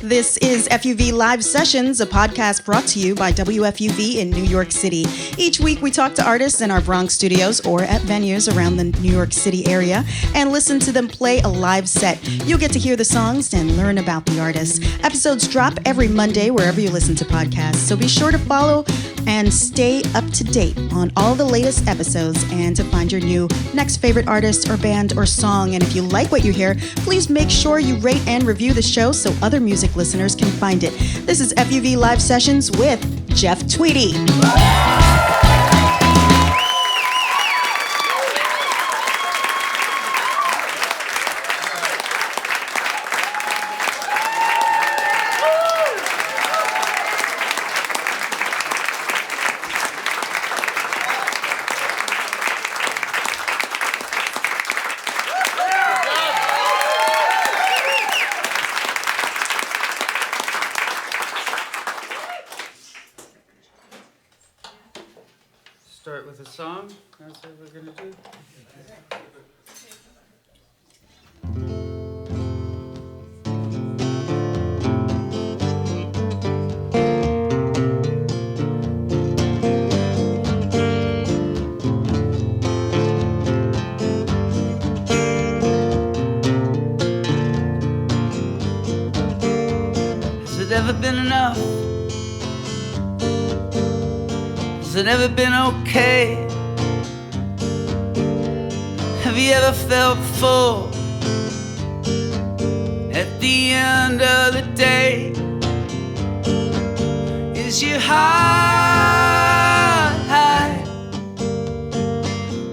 This is FUV Live Sessions, a podcast brought to you by WFUV in New York City. Each week we talk to artists in our Bronx studios or at venues around the New York City area and listen to them play a live set. You'll get to hear the songs and learn about the artists. Episodes drop every Monday wherever you listen to podcasts, so be sure to follow and stay up to date on all the latest episodes and to find your new next favorite artist or band or song. And if you like what you hear, please make sure you rate and review the show so other music listeners can find it. This is FUV Live Sessions with Jeff Tweedy. Start with a song. That's what we're going to do. Has it ever been enough? Has it ever been okay? Have you ever felt full at the end of the day? Is your heart high?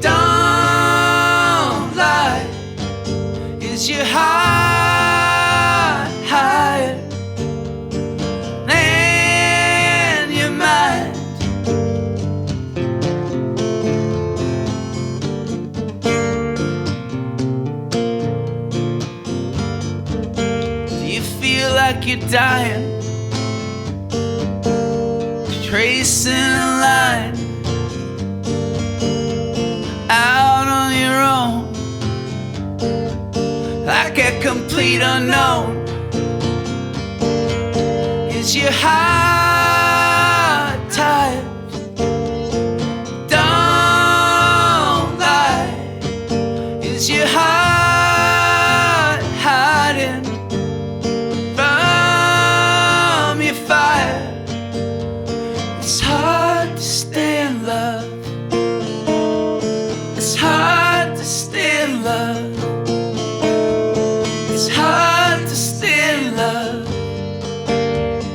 Don't lie. Is your heart higher than your mind? Like you're dying, tracing a line out on your own, like a complete unknown. Is your heart tired? Don't lie. Is your heart hiding from your fire? It's hard to stay in love. It's hard to stay in love. It's hard to stay in love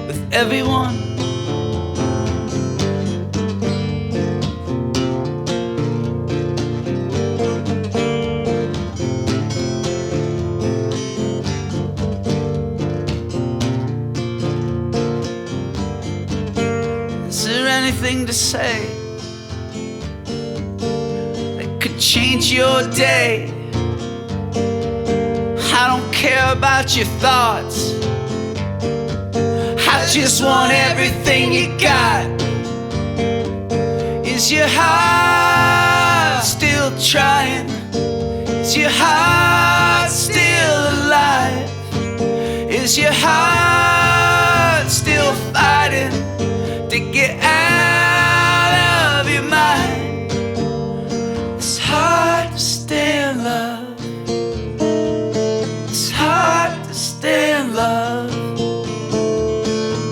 with everyone. Anything to say that could change your day? I don't care about your thoughts. I just want everything you got. Is your heart still trying? Is your heart still alive? Is your heart still fighting to get out of your mind? It's hard to stay in love. It's hard to stay in love.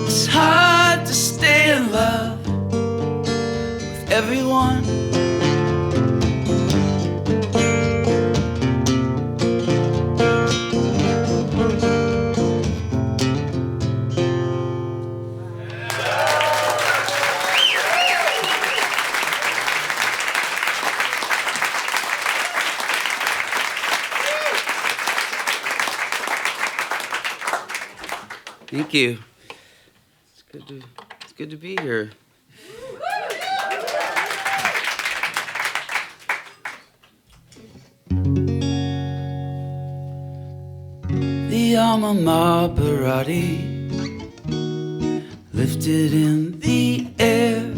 It's hard to stay in love with everyone. Thank you. It's good to be here. The Amar Bharati lifted in the air.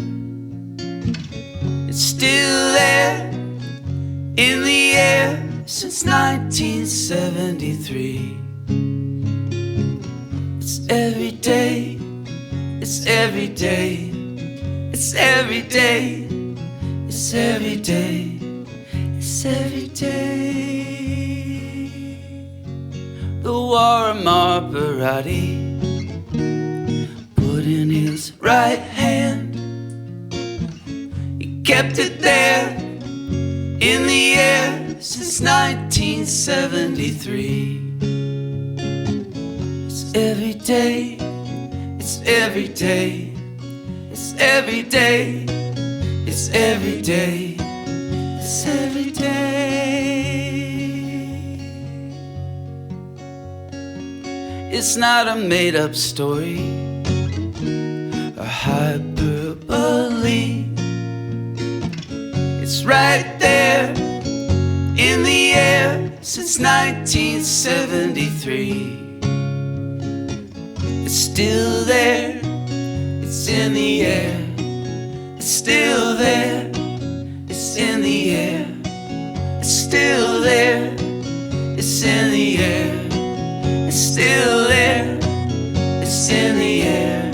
It's still there in the air since 1973. It's every day, it's every day, it's every day, it's every day, it's every day. The war Amar Bharati put in his right hand. He kept it there in the air since 1973. It's every day, it's every day, it's every day, it's every day, it's every day. It's not a made-up story or hyperbole. It's right there in the air since 1973. It's still there, it's in the air. It's still there, it's in the air. It's still there, it's in the air. It's still there, it's in the air.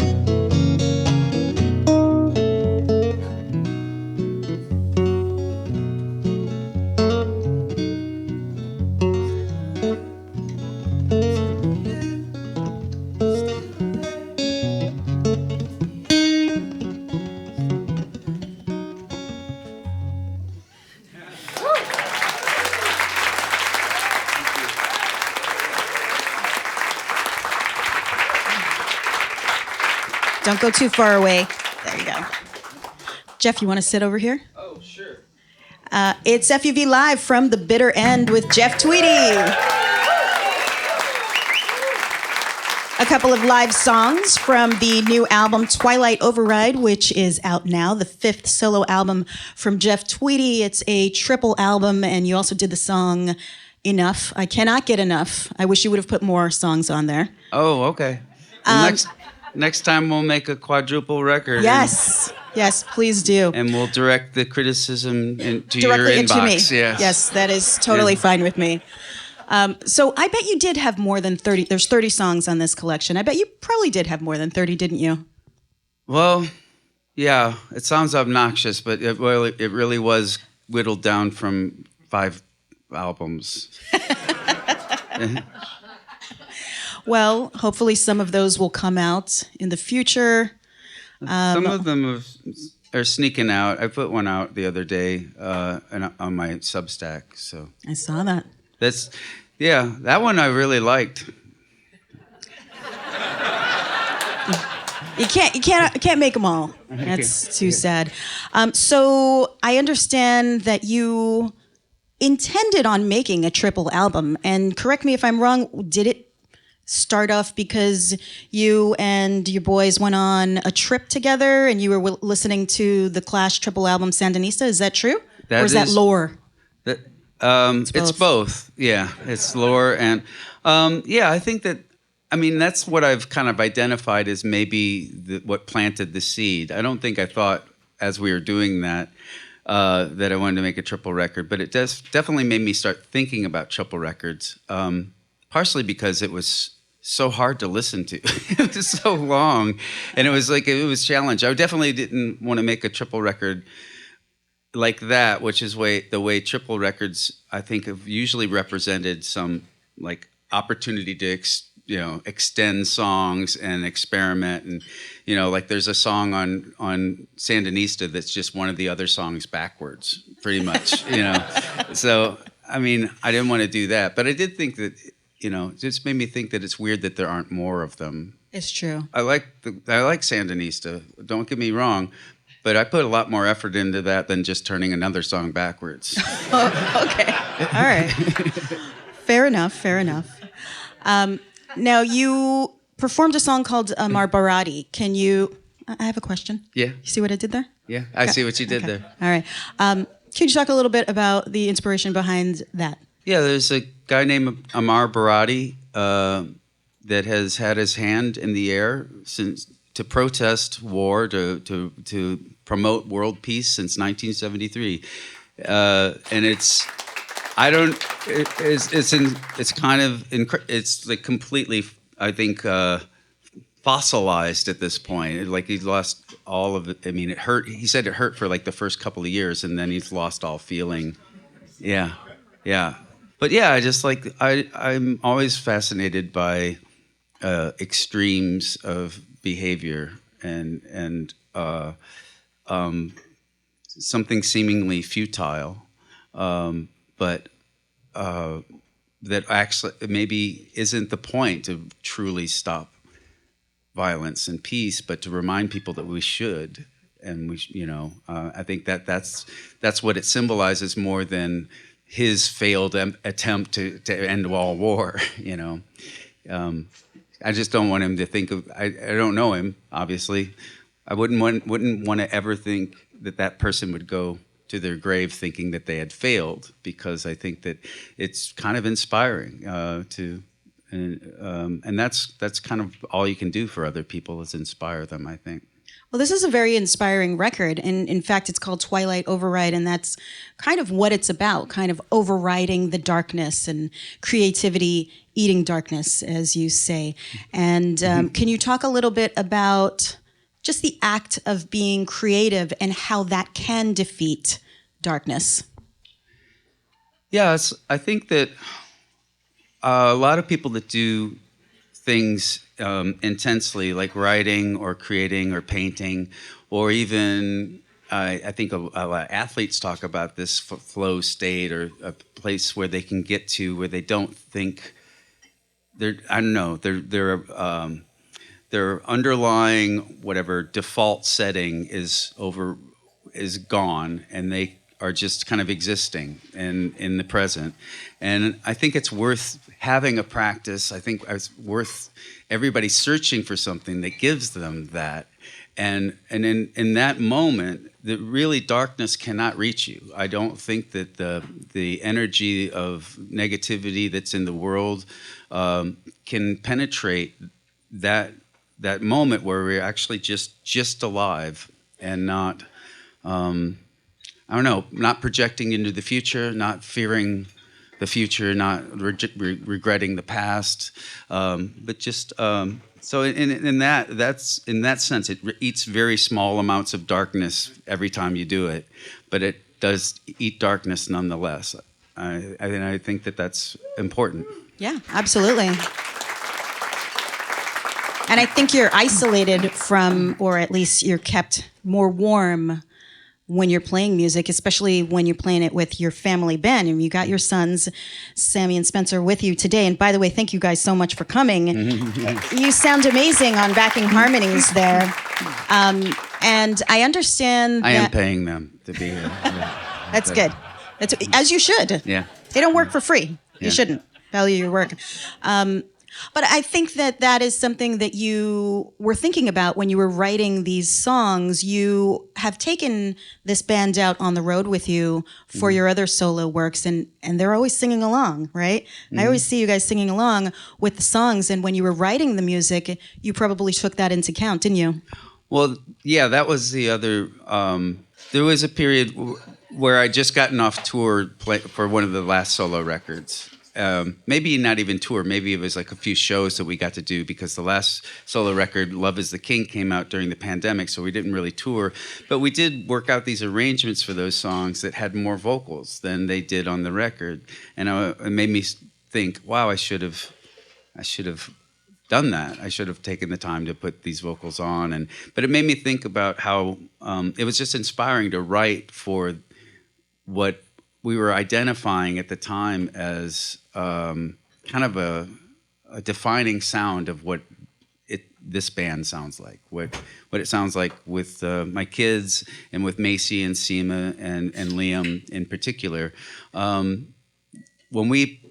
Don't go too far away. There you go. Jeff, you want to sit over here? Oh, sure. It's FUV Live from the bitter end with Jeff Tweedy. A couple of live songs from the new album Twilight Override, which is out now, the 5th solo album from Jeff Tweedy. It's a triple album, and you also did the song Enough. I Cannot Get Enough. I wish you would have put more songs on there. Oh, okay. Well, next time we'll make a quadruple record. Yes. Yes, please do. And we'll direct the criticism to directly your inbox. Into me. Yes. Yes, that is totally fine with me. So I bet you did have more than 30. There's 30 songs on this collection. I bet you probably did have more than 30, didn't you? Well, yeah. It sounds obnoxious, but it really was whittled down from 5 albums. Well, hopefully some of those will come out in the future. Some of them are sneaking out. I put one out the other day on my Substack. So I saw that. That one I really liked. You can't make them all. That's too sad. So I understand that you intended on making a triple album, and correct me if I'm wrong. Did it start off because you and your boys went on a trip together and you were listening to the Clash triple album Sandinista? Is that true? Or is that lore? It's both. Yeah, it's lore. And I think that's what I've kind of identified as maybe what planted the seed. I don't think I thought as we were doing that I wanted to make a triple record, but it definitely made me start thinking about triple records, partially because it was so hard to listen to. It was so long, and it was challenged. I definitely didn't want to make a triple record like that, which is the way triple records, I think, have usually represented some like opportunity to extend songs and experiment, and like there's a song on Sandinista that's just one of the other songs backwards, pretty much. So I didn't want to do that, but I did think that it just made me think that it's weird that there aren't more of them. It's true. I like Sandinista. Don't get me wrong, but I put a lot more effort into that than just turning another song backwards. Oh, okay. All right. Fair enough. Now, you performed a song called Amar Bharati. I have a question. Yeah. You see what I did there? Yeah, I see what you did there. All right. Can you talk a little bit about the inspiration behind that? Yeah, there's a guy named Amar Bharati that has had his hand in the air to protest war, to promote world peace since 1973, and it's like completely, I think, fossilized at this point. Like he's lost all of it. I mean, it hurt. He said it hurt for like the first couple of years, and then he's lost all feeling. Yeah, yeah. But yeah, I just like I'm always fascinated by extremes of behavior and something seemingly futile, but that actually maybe isn't the point to truly stop violence and peace, but to remind people that we should. And we, I think that's what it symbolizes more than his failed attempt to end all war. I just don't want him to think of. I don't know him, obviously. I wouldn't want to ever think that person would go to their grave thinking that they had failed, because I think that it's kind of inspiring and that's kind of all you can do for other people, is inspire them, I think. Well, this is a very inspiring record, and in fact, it's called Twilight Override, and that's kind of what it's about, kind of overriding the darkness and creativity eating darkness, as you say. And can you talk a little bit about just the act of being creative and how that can defeat darkness? Yeah, I think that a lot of people that do things intensely, like writing or creating or painting, or even I think a lot of athletes talk about this flow state, or a place where they can get to where they don't think their underlying whatever default setting is gone, and they are just kind of existing in the present. And I think it's worth having a practice. I think it's worth everybody searching for something that gives them that. And in that moment, that really darkness cannot reach you. I don't think that the energy of negativity that's in the world can penetrate that moment where we're actually just alive and not not projecting into the future, not fearing the future, not regretting the past, but just so in that sense, it eats very small amounts of darkness every time you do it, but it does eat darkness nonetheless. I think that's important. Yeah, absolutely. And I think you're isolated from, or at least you're kept more warm when you're playing music, especially when you're playing it with your family band. And you got your sons, Sammy and Spencer, with you today. And by the way, thank you guys so much for coming. You sound amazing on backing harmonies there. And I understand that... I am paying them to be here. Yeah. That's good. That's, as you should. Yeah. They don't work for free. You shouldn't value your work. But I think that is something that you were thinking about when you were writing these songs. You have taken this band out on the road with you for your other solo works, and they're always singing along, right? I always see you guys singing along with the songs, and when you were writing the music, you probably took that into account, didn't you? Well, yeah, that was the other... there was a period where I'd just gotten off tour for one of the last solo records. Maybe not even tour, maybe it was like a few shows that we got to do, because the last solo record, Love is the King, came out during the pandemic, so we didn't really tour. But we did work out these arrangements for those songs that had more vocals than they did on the record. And it made me think, wow, I should have done that. I should have taken the time to put these vocals on. But it made me think about how it was just inspiring to write for what we were identifying at the time as kind of a defining sound of what this band sounds like, what it sounds like with my kids and with Macy and Suma and Liam in particular. When we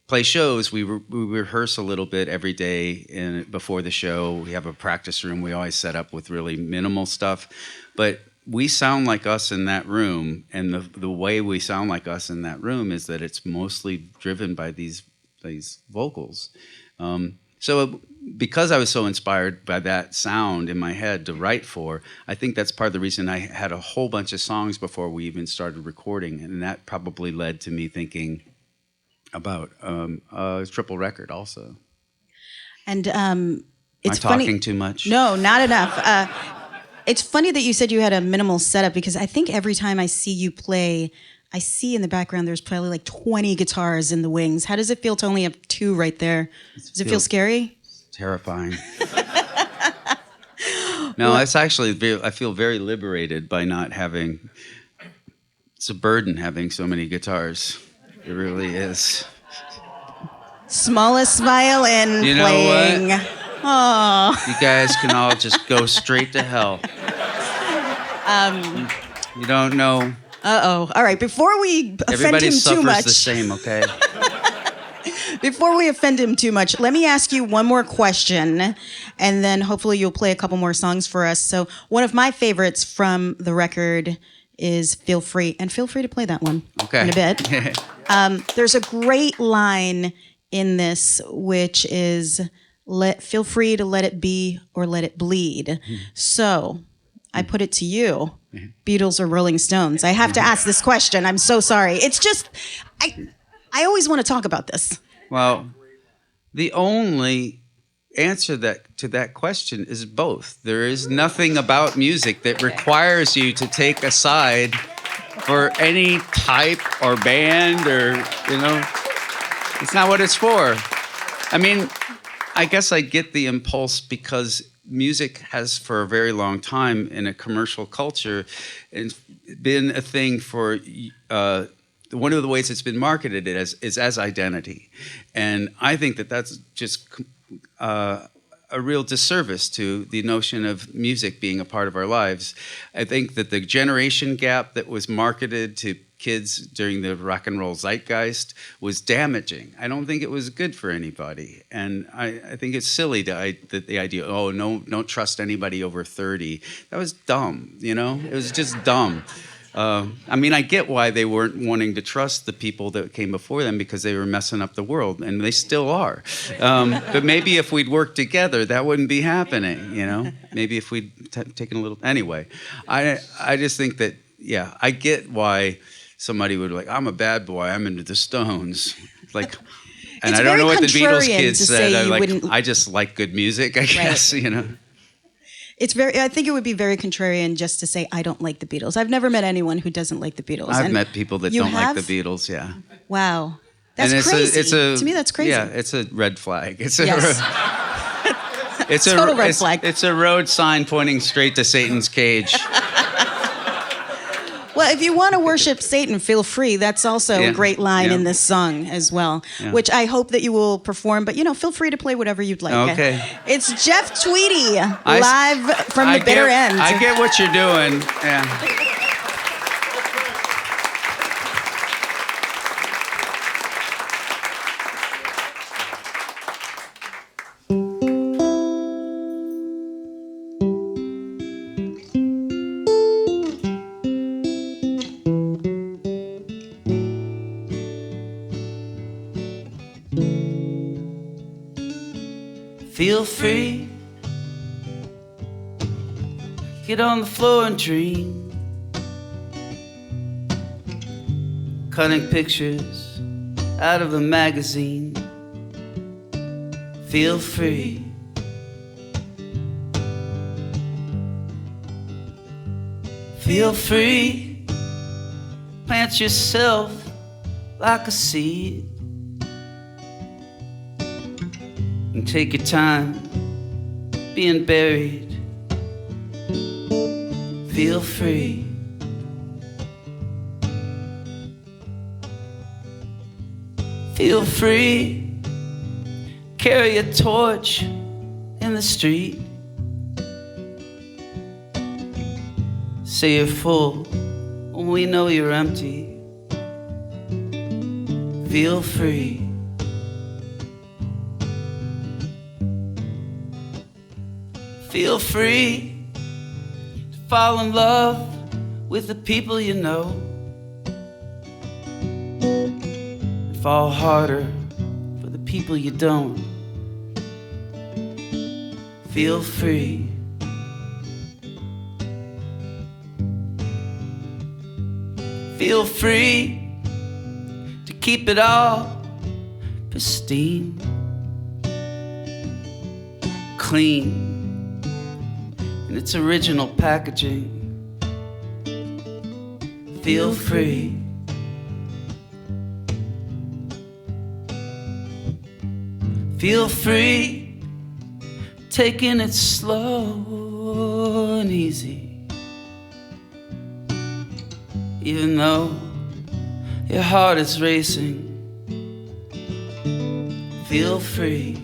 play shows, we rehearse a little bit every day before the show. We have a practice room we always set up with really minimal stuff, but we sound like us in that room, and the way we sound like us in that room is that it's mostly driven by these vocals. So because I was so inspired by that sound in my head to write for, I think that's part of the reason I had a whole bunch of songs before we even started recording, and that probably led to me thinking about a triple record also. And It's Am I talking funny. too much? No, not enough. It's funny that you said you had a minimal setup because I think every time I see you play, I see in the background there's probably like 20 guitars in the wings. How does it feel to only have 2 right there? Does it feel scary? Terrifying. No, it's actually, I feel very liberated by not having, it's a burden having so many guitars. It really is. Smallest violin You know playing. what? Oh. You guys can all just go straight to hell. You don't know. Uh-oh. All right, before we offend Everybody him too suffers much. the same, okay? Before we offend him too much, let me ask you one more question, and then hopefully you'll play a couple more songs for us. So one of my favorites from the record is Feel Free, and feel free to play that one in a bit. There's a great line in this, which is, feel free to let it be or let it bleed. So I put it to you, Beatles or Rolling Stones? I have to ask this question. I'm so sorry. It's just, I always want to talk about this. Well, the only answer to that question is both. There is nothing about music that requires you to take a side for any type or band or, it's not what it's for. I mean, I guess I get the impulse because music has for a very long time in a commercial culture been a thing for one of the ways it's been marketed is as identity. And I think that that's just a real disservice to the notion of music being a part of our lives. I think that the generation gap that was marketed to kids during the rock and roll zeitgeist was damaging. I don't think it was good for anybody. And I think it's silly that the idea, don't trust anybody over 30. That was dumb, It was just dumb. I mean, I get why they weren't wanting to trust the people that came before them because they were messing up the world, and they still are. But maybe if we'd worked together, that wouldn't be happening, Maybe if we'd taken a little... Anyway, I just think that, I get why somebody would be like, I'm a bad boy, I'm into the Stones. Like, and I don't know what the Beatles kids said. I just like good music, I guess, I think it would be very contrarian just to say, I don't like the Beatles. I've never met anyone who doesn't like the Beatles. I've met people that don't like the Beatles, yeah. Wow. That's crazy. To me, that's crazy. Yeah, it's a red flag. It's a total red flag. It's a road sign pointing straight to Satan's cage. Well, if you want to worship Satan, feel free. That's also a great line in this song as well, which I hope that you will perform. But, feel free to play whatever you'd like. Okay. It's Jeff Tweedy, live from the bitter end. I get what you're doing. Yeah. Feel free, get on the floor and dream, cutting pictures out of a magazine. Feel free. Feel free, plant yourself like a seed. And take your time being buried. Feel free. Feel free. Carry a torch in the street. Say you're full when we know you're empty. Feel free. Feel free to fall in love with the people you know and fall harder for the people you don't. Feel free. Feel free to keep it all pristine, clean in its original packaging. Feel free. Feel free, taking it slow and easy. Even though your heart is racing, feel free.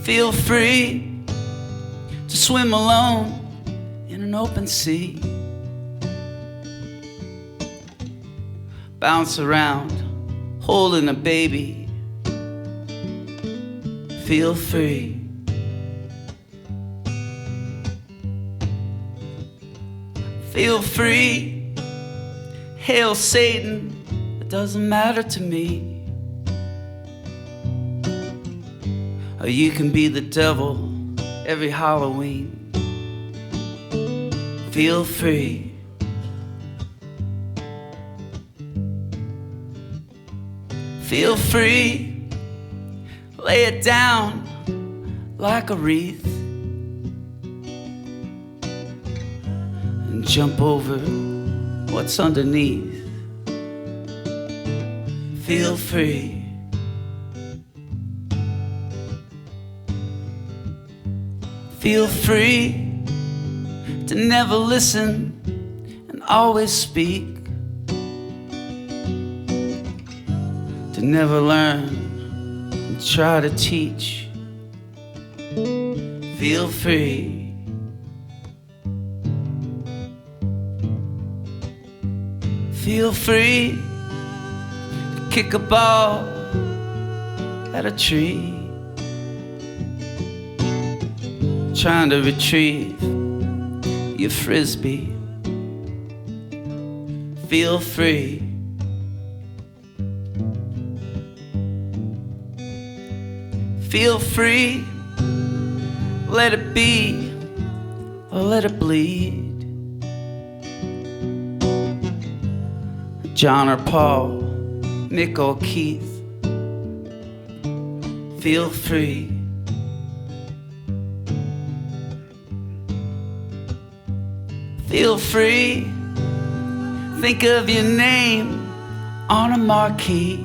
Feel free to swim alone in an open sea. Bounce around, holding a baby. Feel free. Feel free. Hail Satan, it doesn't matter to me. Or you can be the devil every Halloween. Feel free. Feel free. Lay it down like a wreath and jump over what's underneath. Feel free. Feel free to never listen and always speak, to never learn and try to teach. Feel free. Feel free to kick a ball at a tree, trying to retrieve your frisbee. Feel free. Feel free. Let it be or let it bleed. John or Paul, Nick or Keith. Feel free. Feel free. Think of your name on a marquee.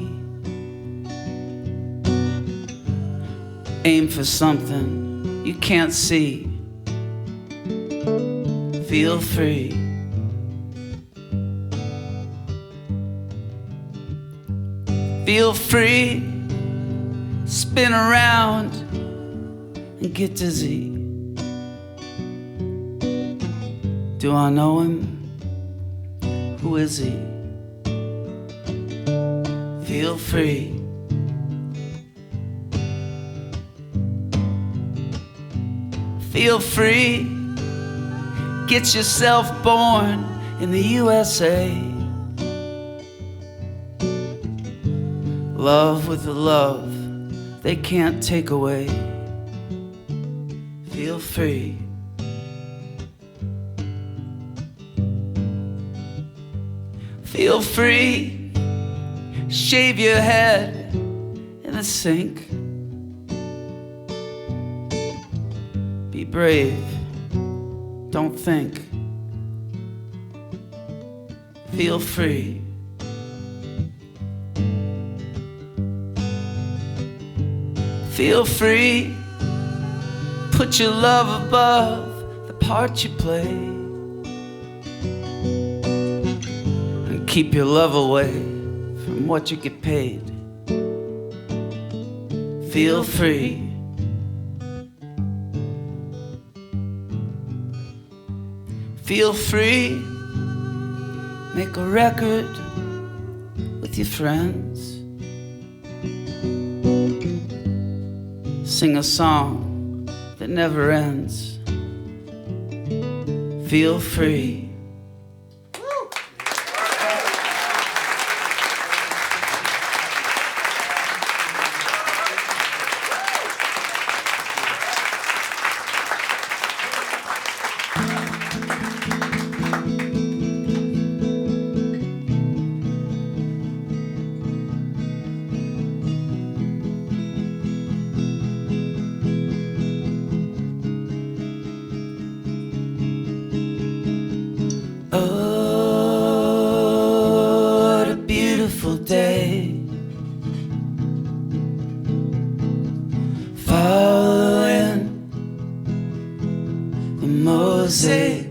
Aim for something you can't see. Feel free. Feel free. Spin around and get dizzy. Do I know him? Who is he? Feel free. Feel free. Get yourself born in the USA. Love with the love they can't take away. Feel free. Feel free. Shave your head in the sink. Be brave. Don't think. Feel free. Feel free. Put your love above the part you play, and keep your love away from what you get paid. Feel free. Feel free. Make a record with your friends. Sing a song that never ends. Feel free. day. Following the mosaic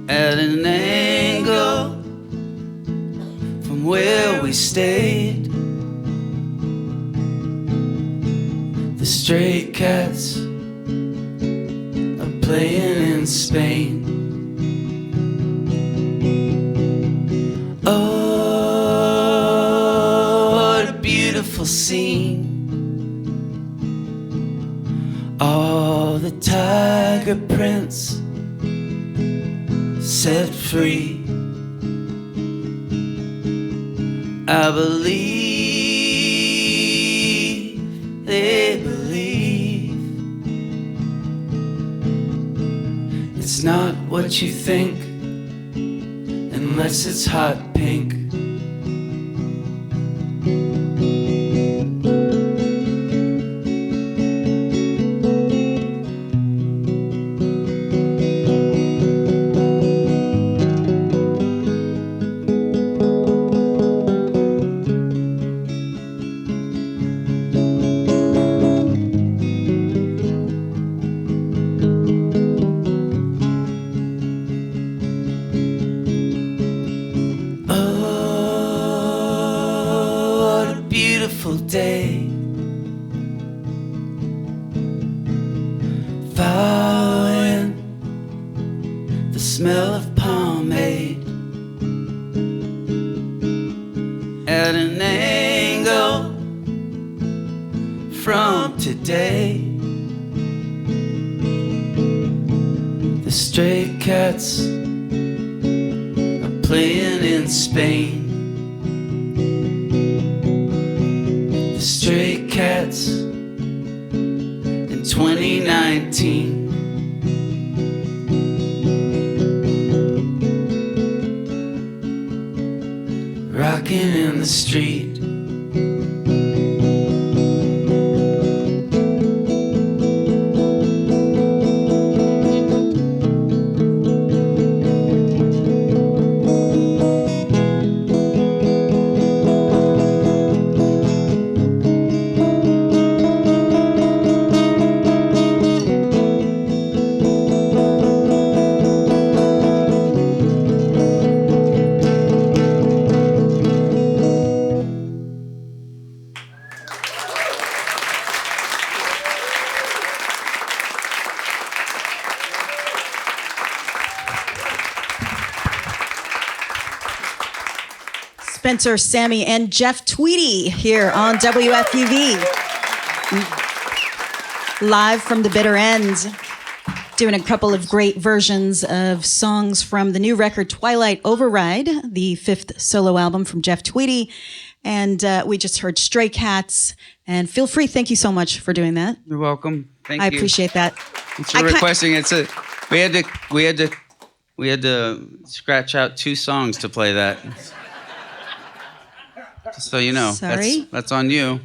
at an angle from where we stayed. The stray cats are playing in Spain. Oh, what a beautiful scene. All the tiger prints set free. I believe, they believe. It's not what you think, unless it's hot pink. Day, following the smell of pomade at an angle from today. The stray cats are playing in Spain. Stray cats in 2019. Rocking in the street. Spencer, Sammy, and Jeff Tweedy here on WFUV. Live from the bitter end, doing a couple of great versions of songs from the new record Twilight Override, the 5th solo album from Jeff Tweedy. And we just heard Stray Cats. And feel free, thank you so much for doing that. You're welcome. Thank I you. appreciate that. Thanks for requesting it. We had to scratch out 2 songs to play that. Just so you know. Sorry? That's on you.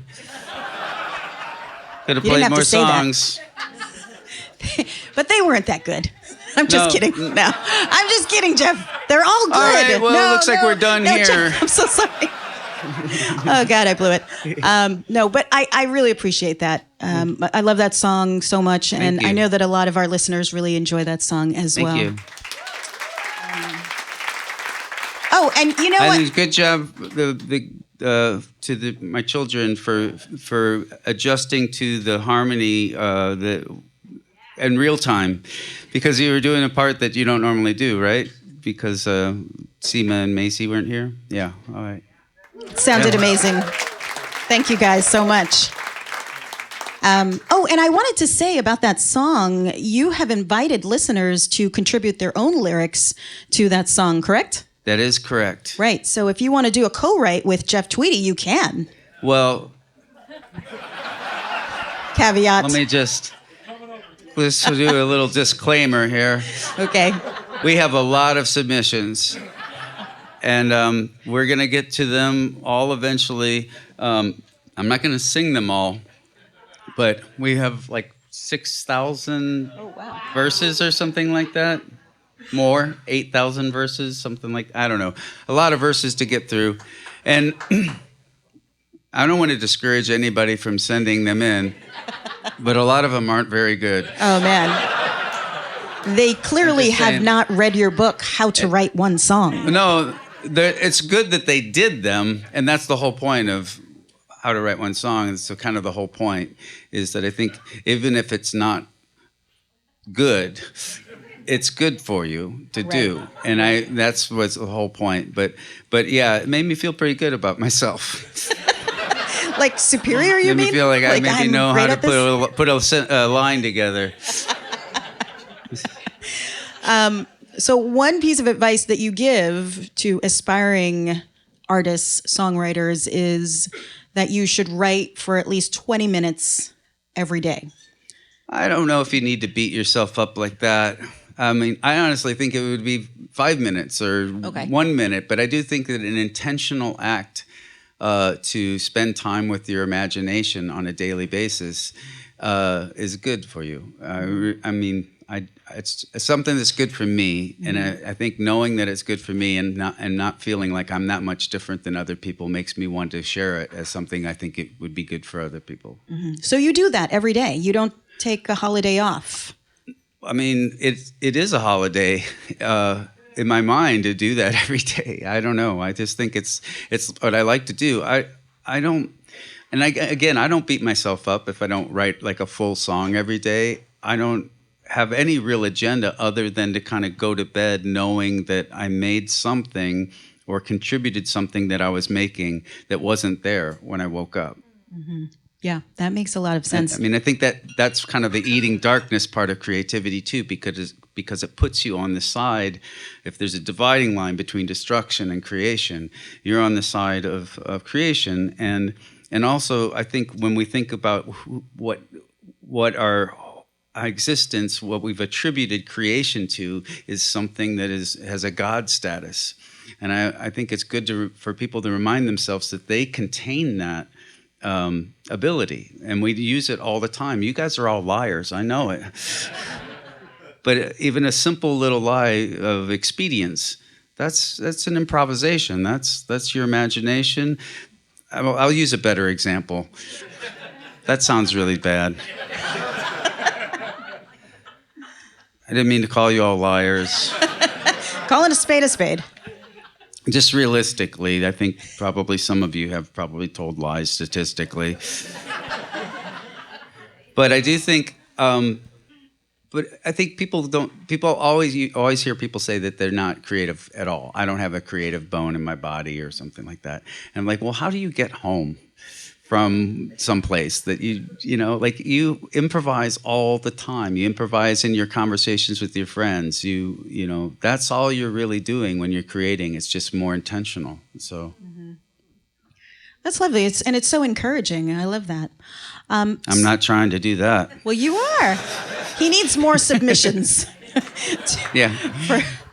Could have You didn't played have more to say that. songs. But they weren't that good. I'm just kidding. No, I'm just kidding, Jeff. They're all good. All right, well, it looks like we're done here. Jeff, I'm so sorry. Oh, God, I blew it. No, but I really appreciate that. I love that song so much, and I know that a lot of our listeners really enjoy that song as well. Thank you. Oh, and you know what? Good job to my children for adjusting to the harmony in real time, because you were doing a part that you don't normally do, right? Because Suma and Macy weren't here. Yeah. All right. Sounded amazing. Thank you guys so much. Oh, and I wanted to say about that song, you have invited listeners to contribute their own lyrics to that song, correct? That is correct. Right. So if you want to do a co-write with Jeff Tweedy, you can. Well, caveat. Let's do a little disclaimer here. Okay. We have a lot of submissions, and we're going to get to them all eventually. I'm not going to sing them all, but we have like 6,000 verses or something like that. more, 8,000 verses, something like, I don't know, a lot of verses to get through. And I don't want to discourage anybody from sending them in, but a lot of them aren't very good. Oh, man. They clearly have not read your book, How to Write One Song. No, it's good that they did them, and that's the whole point of How to Write One Song. And so kind of the whole point is that I think even if it's not good, it's good for you to do. And that's what's the whole point. But yeah, it made me feel pretty good about myself. Like superior, you mean? Made me feel like I maybe I'm know how to put a line together. So one piece of advice that you give to aspiring artists, songwriters, is that you should write for at least 20 minutes every day. I don't know if you need to beat yourself up like that. I mean, I honestly think it would be 5 minutes or 1 minute, but I do think that an intentional act to spend time with your imagination on a daily basis is good for you. I mean, it's something that's good for me, and I think knowing that it's good for me and not feeling like I'm that much different than other people makes me want to share it as something I think it would be good for other people. Mm-hmm. So you do that every day. You don't take a holiday off. I mean, it is a holiday in my mind to do that every day. I don't know. I just think it's what I like to do. I don't, and I don't beat myself up if I don't write like a full song every day. I don't have any real agenda other than to kind of go to bed knowing that I made something or contributed something that I was making that wasn't there when I woke up. Mm-hmm. Yeah, that makes a lot of sense. I mean, I think that's kind of the eating darkness part of creativity too, because it puts you on the side. If there's a dividing line between destruction and creation, you're on the side of creation. And also, I think when we think about what our existence, what we've attributed creation to, is something that has a God status. And I think it's good for people to remind themselves that they contain that ability, and we use it all the time. You guys are all liars, I know it. But even a simple little lie of expedience, that's an improvisation. That's your imagination. I'll use a better example. That sounds really bad. I didn't mean to call you all liars. Calling a spade a spade. Just realistically, I think probably some of you have probably told lies statistically. But I do think, but I think people always hear people say that they're not creative at all. I don't have a creative bone in my body or something like that. And I'm like, well, how do you get home from someplace that you improvise all the time? You improvise in your conversations with your friends. You know, that's all you're really doing when you're creating. It's just more intentional. So that's lovely. It's so encouraging. I love that. I'm not trying to do that. Well, you are. He needs more submissions. Yeah.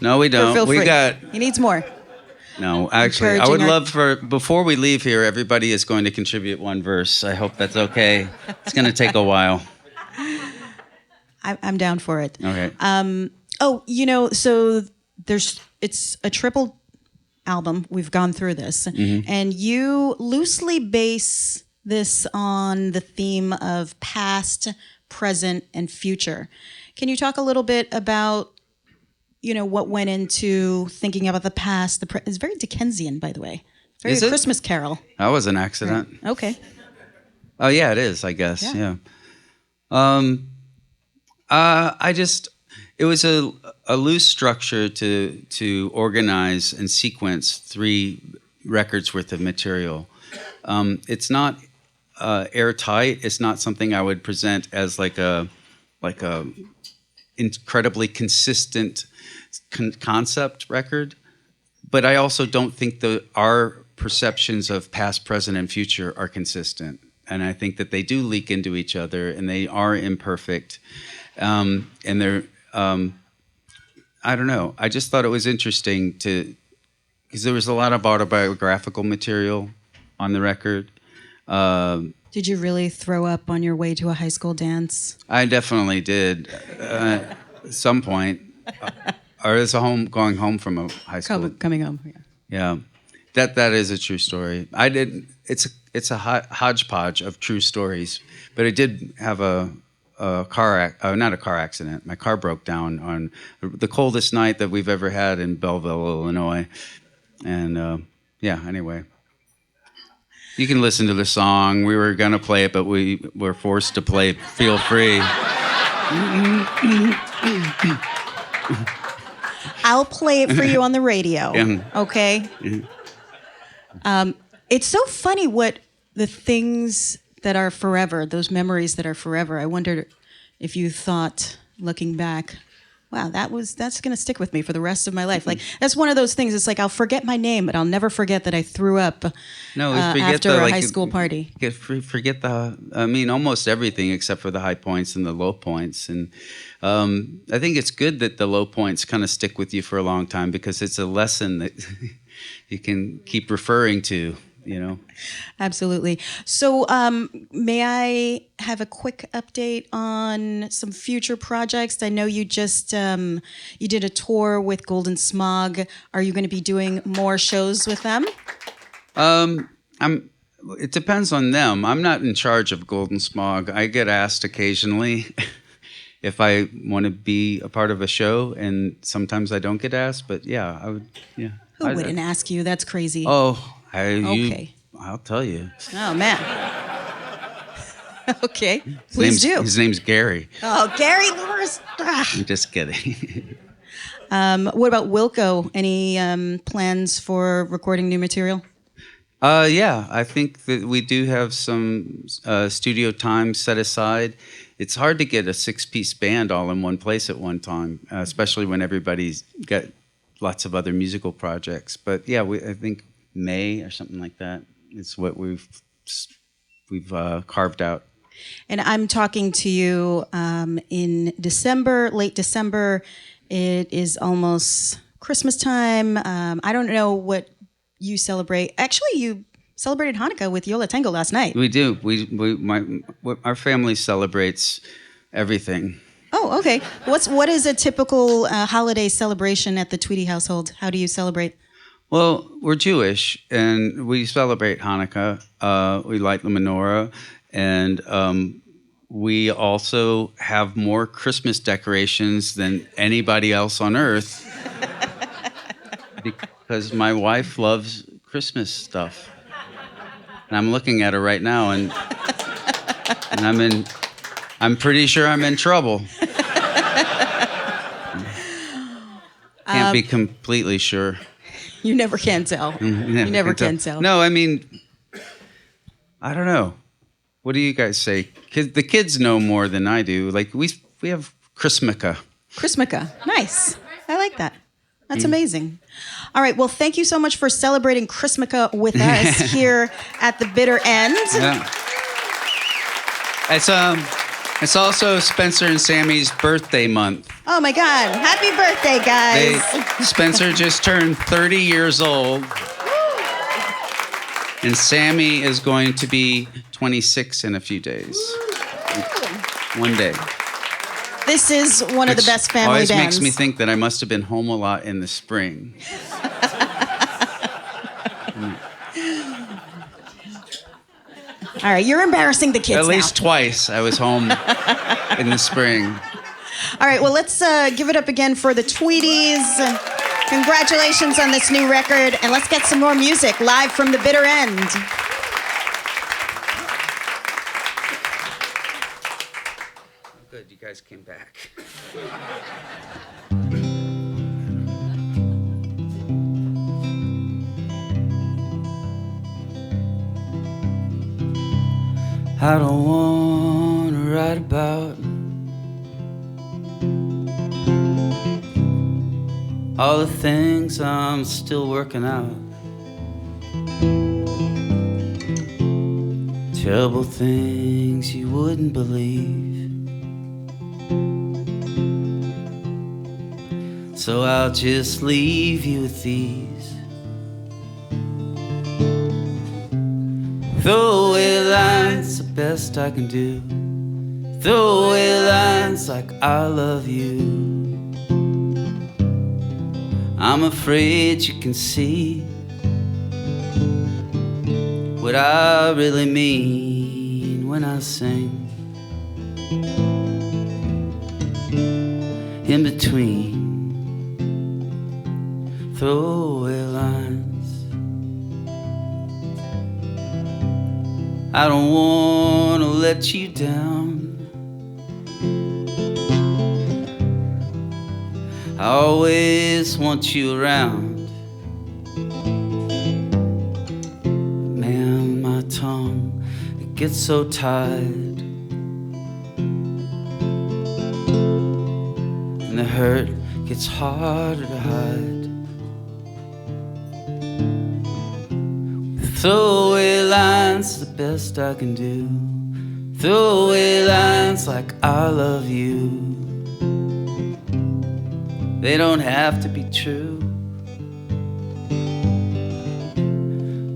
No, we don't. He needs more. No, actually, I would love before we leave here, everybody is going to contribute one verse. I hope that's okay. It's going to take a while. I'm down for it. Okay. So it's a triple album. We've gone through this. Mm-hmm. And you loosely base this on the theme of past, present, and future. Can you talk a little bit about what went into thinking about the past? It's very Dickensian, by the way. Very Christmas Carol. That was an accident. Right. Okay. Oh, yeah, it is, I guess. Yeah. It was a loose structure to organize and sequence 3 records worth of material. It's not airtight. It's not something I would present as like a incredibly consistent concept record, but I also don't think our perceptions of past, present, and future are consistent, and I think that they do leak into each other, and they are imperfect, and they're I don't know. I just thought it was interesting because there was a lot of autobiographical material on the record. Did you really throw up on your way to a high school dance? I definitely did. At some point. or is going home from a high school. Coming home. Yeah. Yeah, that is a true story. It's a hodgepodge of true stories, but I did have not a car accident. My car broke down on the coldest night that we've ever had in Belleville, Illinois, and anyway. You can listen to the song. We were gonna play it, but we were forced to play "Feel Free." I'll play it for you on the radio. Yeah. Okay. Yeah. It's so funny what the things that are forever, those memories that are forever. I wondered if you thought, looking back, wow, that's going to stick with me for the rest of my life. Like, that's one of those things. It's like, I'll forget my name, but I'll never forget that I threw up after a high school party. Forget almost everything except for the high points and the low points. And I think it's good that the low points kind of stick with you for a long time, because it's a lesson that you can keep referring to. Absolutely. So may I have a quick update on some future projects? I know you just you did a tour with Golden Smog. Are you going to be doing more shows with them? It depends on them. I'm not in charge of Golden Smog. I get asked occasionally if I want to be a part of a show, and sometimes I don't get asked, but yeah, I would. Yeah. Who wouldn't ask you? That's crazy. Oh, okay. I'll tell you. Oh, man. Okay. Please do. His name's Gary. Oh, Gary Lewis. I'm just kidding. What about Wilco? Any plans for recording new material? Yeah, I think that we do have some studio time set aside. It's hard to get a 6-piece band all in one place at one time, especially when everybody's got lots of other musical projects. But yeah, I think May or something like that is what we've carved out. And I'm talking to you in December, late December. It is almost Christmas time. I don't know what you celebrate. Actually, you celebrated Hanukkah with Yola Tango last night. We do. Our family celebrates everything. Oh, okay. What is a typical holiday celebration at the Tweedy household? How do you celebrate? Well, we're Jewish, and we celebrate Hanukkah. We light the menorah, and we also have more Christmas decorations than anybody else on earth, because my wife loves Christmas stuff. And I'm looking at her right now, and I'm pretty sure I'm in trouble. Can't be completely sure. You never can tell. You never can tell. No, I mean, I don't know. What do you guys say? The kids know more than I do. Like, we have Chrismica. Chrismica. Nice. I like that. That's amazing. All right. Well, thank you so much for celebrating Chrismica with us here at the bitter end. Yeah. It's also Spencer and Sammy's birthday month. Oh, my God. Happy birthday, guys. Spencer just turned 30 years old. And Sammy is going to be 26 in a few days. One day. This is one of the best family always bands. Makes me think that I must have been home a lot in the spring. All right, you're embarrassing the kids At least twice I was home in the spring. All right, well, let's give it up again for the Tweedies. Congratulations on this new record, and let's get some more music live from the bitter end. Good, you guys came back. I don't want to write about all the things I'm still working out. Terrible things you wouldn't believe. So I'll just leave you with these. Throwaway lines, the best I can do. Throwaway lines like I love you. I'm afraid you can see what I really mean when I sing. In between throwaway lines, I don't wanna let you down. I always want you around. Man, my tongue, it gets so tired, and the hurt gets harder to hide. Throwaway lines, the best I can do. Throwaway lines like I love you. They don't have to be true.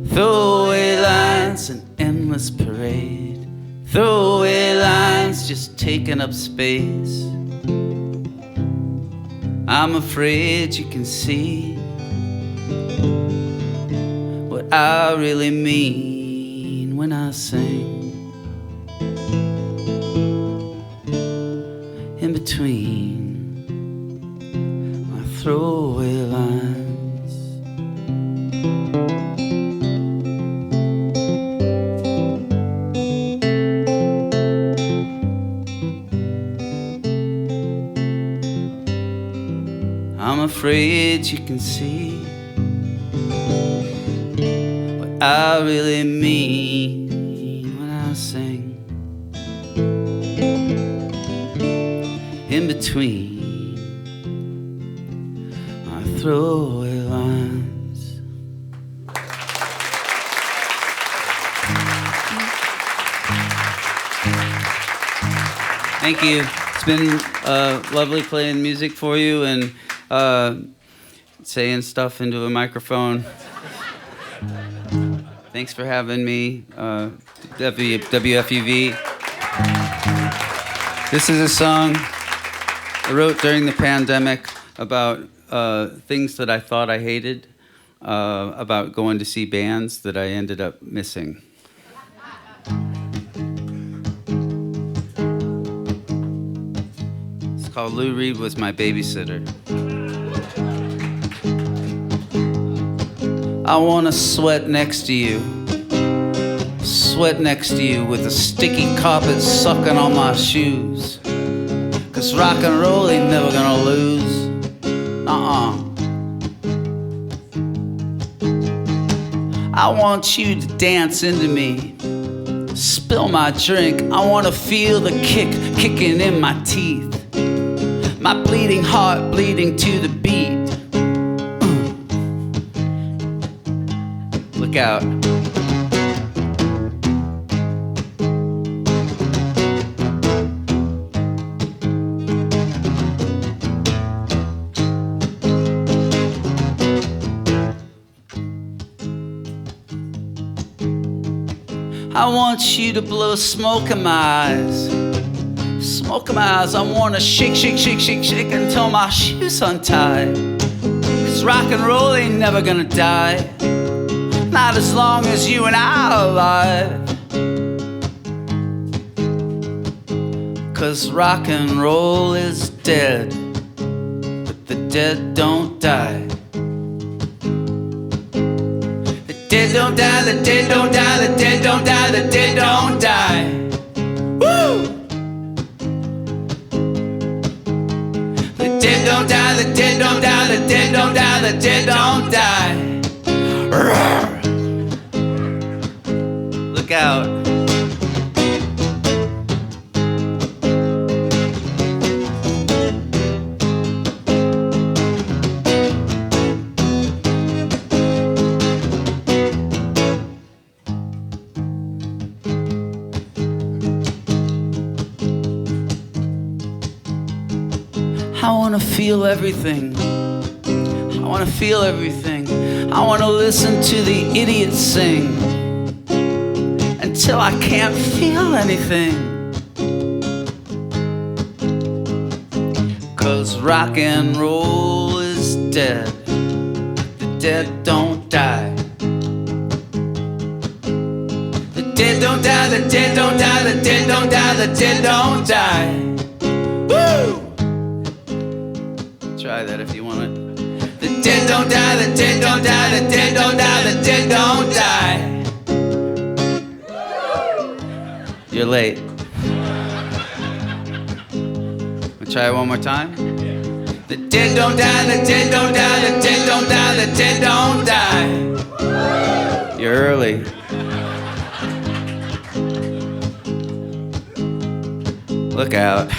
Throwaway lines, an endless parade. Throwaway lines, just taking up space. I'm afraid you can see what I really mean when I sing. In between my throwaway lines, I'm afraid you can see what I really mean when I sing. In between my throwaway lines. Thank you. It's been lovely playing music for you and saying stuff into a microphone. Thanks for having me, WFUV. This is a song I wrote during the pandemic about things that I thought I hated, about going to see bands that I ended up missing. It's called Lou Reed Was My Babysitter. I wanna sweat next to you. Sweat next to you with a sticky carpet sucking on my shoes. 'Cause rock and roll ain't never gonna lose. I want you to dance into me, spill my drink. I wanna feel the kick kicking in my teeth, my bleeding heart bleeding to the beat. Look out. I want you to blow smoke in my eyes. Smoke in my eyes. I wanna shake, shake, shake, shake, shake until my shoes untie. 'Cause rock and roll ain't never gonna die, not as long as you and I are alive. 'Cause rock and roll is dead, but the dead don't die. The dead don't die, the dead don't die, the dead don't die, the dead don't die. Woo! The dead don't die, the dead don't die, the dead don't die, the dead don't die. Roar. Look out. I wanna feel everything. I wanna feel everything. I wanna listen to the idiots sing until I can't feel anything. 'Cause rock and roll is dead, dead don't die. The dead don't die, the dead don't die, the dead don't die, the dead don't die. Woo! Try that if you want it. The dead don't die, the dead don't die, the dead don't die, the dead don't die. You're late. We'll try it one more time. The dead don't die, the dead don't die, the dead don't die, the dead don't die. You're early. Look out.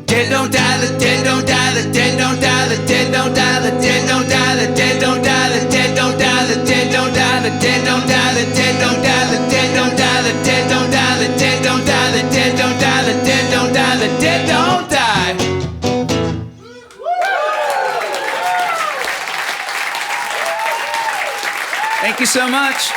Dead don't die, the dead don't die, the dead don't die, the dead don't die, the dead don't die, the dead don't die, the dead don't die, the dead don't die, the dead don't die, the dead don't die, the dead don't die, the dead don't die, the dead don't die, the dead don't die, the dead don't die, the dead don't die. Thank you so much.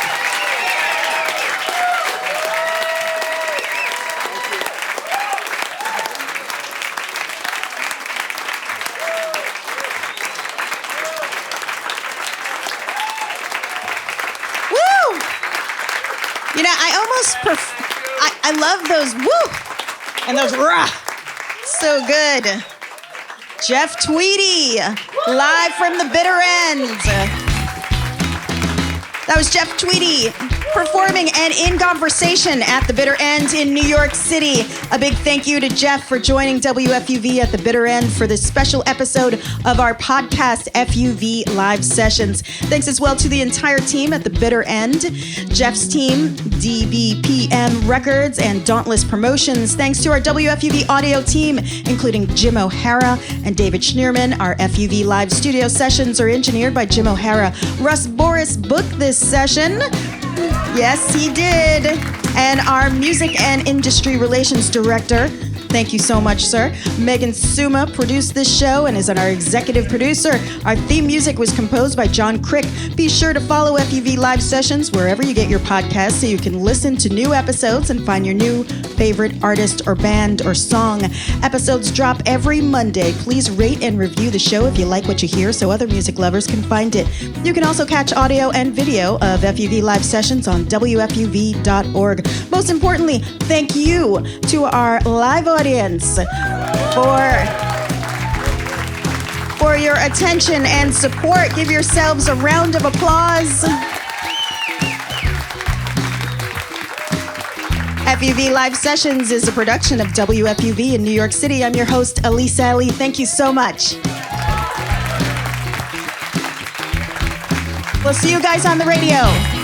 You know, I love those woo and those rah. So good. Jeff Tweedy, live from the bitter end. That was Jeff Tweedy performing and in conversation at the bitter end in New York City. A big thank you to Jeff for joining WFUV at the bitter end for this special episode of our podcast, FUV Live Sessions. Thanks as well to the entire team at the bitter end. Jeff's team, DBPM Records and Dauntless Promotions. Thanks to our WFUV audio team, including Jim O'Hara and David Schnirman. Our FUV Live studio sessions are engineered by Jim O'Hara. Russ Boris booked this session. Yes, he did. And our music and industry relations director, thank you so much, sir. Meghan Suma produced this show and is our executive producer. Our theme music was composed by John Crick. Be sure to follow FUV Live Sessions wherever you get your podcasts so you can listen to new episodes and find your new favorite artist or band or song. Episodes drop every Monday. Please rate and review the show if you like what you hear so other music lovers can find it. You can also catch audio and video of FUV Live Sessions on WFUV.org. Most importantly, thank you to our live audience for your attention and support. Give yourselves a round of applause. FUV Live Sessions is a production of WFUV in New York City. I'm your host, Alisa Ali. Thank you so much. We'll see you guys on the radio.